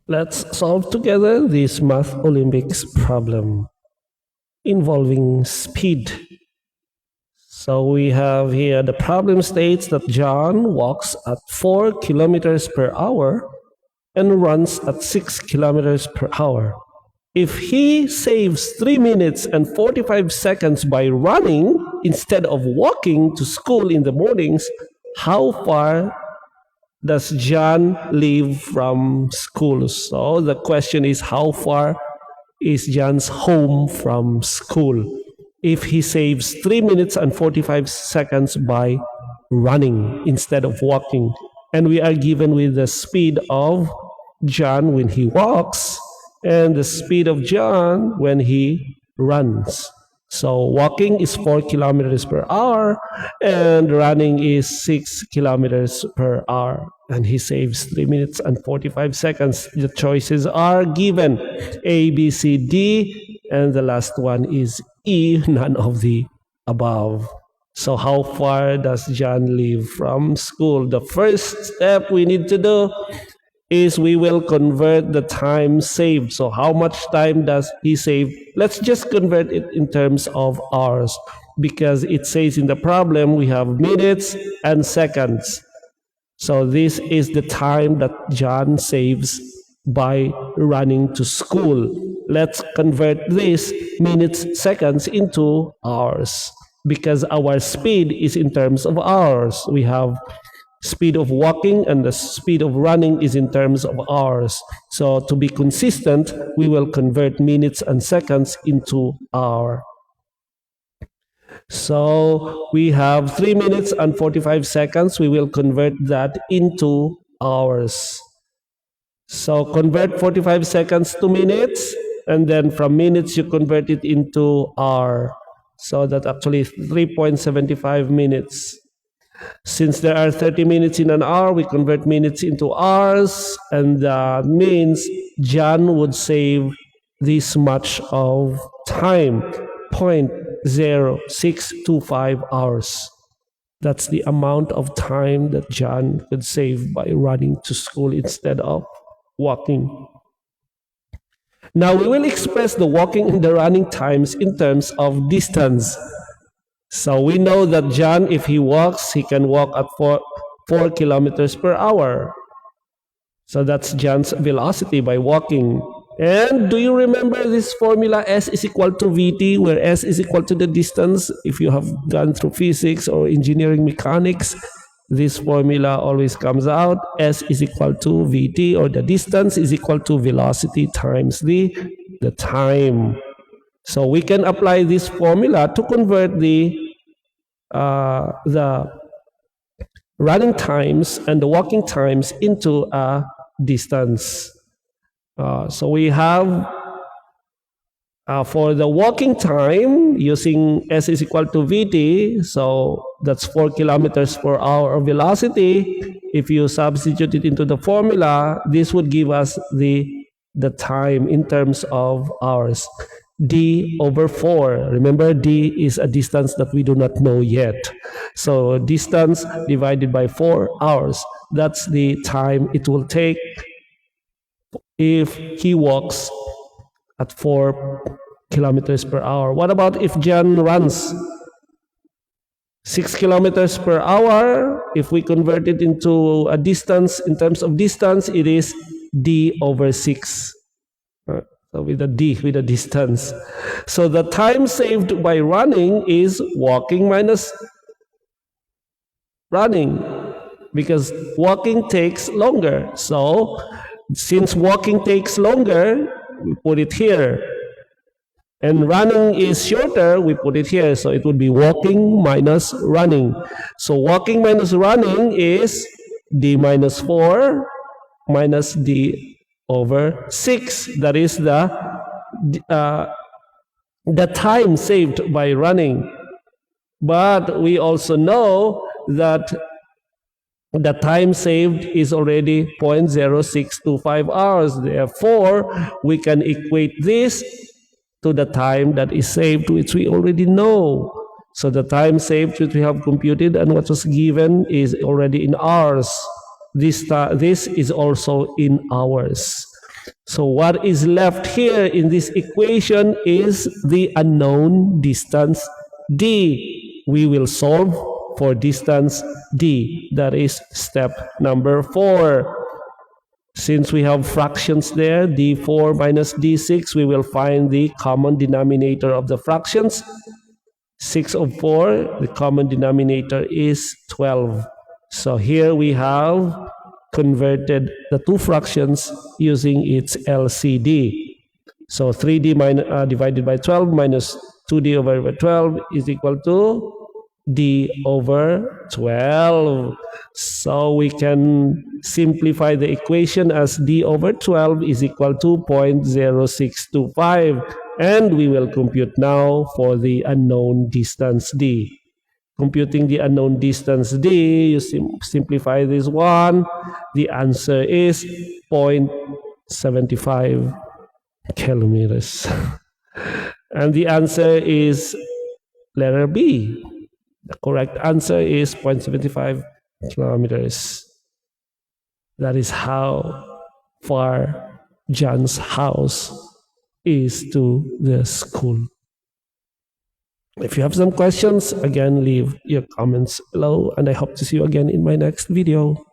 Let's solve together this Math Olympics problem involving speed. So we have here the problem states that John walks at 4 kilometers per hour and runs at 6 kilometers per hour. If he saves 3 minutes and 45 seconds by running instead of walking to school in the mornings, how far does John live from school? So the question is, how far is John's home from school if he saves 3 minutes and 45 seconds by running instead of walking? And we are given with the speed of John when he walks and the speed of John when he runs. So walking is 4 kilometers per hour and running is 6 kilometers per hour. And he saves 3 minutes and 45 seconds. The choices are given A, B, C, D, and the last one is E, none of the above. So how far does John live from school? The first step we need to do is we will convert the time saved. So how much time does he save? Let's just convert it in terms of hours because it says in the problem we have minutes and seconds. So this is the time that John saves by running to school. Let's convert this minutes, seconds into hours because our speed is in terms of hours. We have speed of walking and the speed of running is in terms of hours. So to be consistent, we will convert minutes and seconds into hour. So we have 3 minutes and 45 seconds. We will convert that into hours. So convert 45 seconds to minutes, and then from minutes you convert it into hour. So that actually 3.75 minutes. Since there are 30 minutes in an hour, we convert minutes into hours, and that means John would save this much of time, 0.0625 hours. That's the amount of time that John could save by running to school instead of walking. Now we will express the walking and the running times in terms of distance. So we know that John, if he walks, he can walk at 4 kilometers per hour. So that's John's velocity by walking. And do you remember this formula S is equal to VT, where S is equal to the distance? If you have gone through physics or engineering mechanics, this formula always comes out. S is equal to VT, or the distance is equal to velocity times the time. So we can apply this formula to convert the running times and the walking times into a distance. So we have for the walking time using S is equal to VT, so that's 4 kilometers per hour of velocity. If you substitute it into the formula, this would give us the time in terms of hours. D over 4. Remember, D is a distance that we do not know yet. So distance divided by 4 hours. That's the time it will take if he walks at 4 kilometers per hour. What about if John runs 6 kilometers per hour? If we convert it into a distance, in terms of distance, it is D over 6. So with a D, with a distance. So the time saved by running is walking minus running, because walking takes longer. So since walking takes longer, we put it here. And running is shorter, we put it here. So it would be walking minus running. So walking minus running is D minus 4 minus D over 6. That is the time saved by running. But we also know that the time saved is already 0.0625 hours. Therefore, we can equate this to the time that is saved, which we already know. So the time saved, which we have computed and what was given, is already in hours. This is also in hours. So what is left here in this equation is the unknown distance d. We will solve for distance d. That is step number 4. Since we have fractions there, d4 minus d6, we will find the common denominator of the fractions. 6 of 4, the common denominator is 12. So here we have converted the two fractions using its LCD. So 3d divided by 12 minus 2d over 12 is equal to d over 12. So we can simplify the equation as d over 12 is equal to 0.0625. And we will compute now for the unknown distance d. Computing the unknown distance d, you simplify this one. The answer is 0.75 kilometers. And the answer is letter B. The correct answer is 0.75 kilometers. That is how far John's house is to the school. If you have some questions, again, leave your comments below, and I hope to see you again in my next video.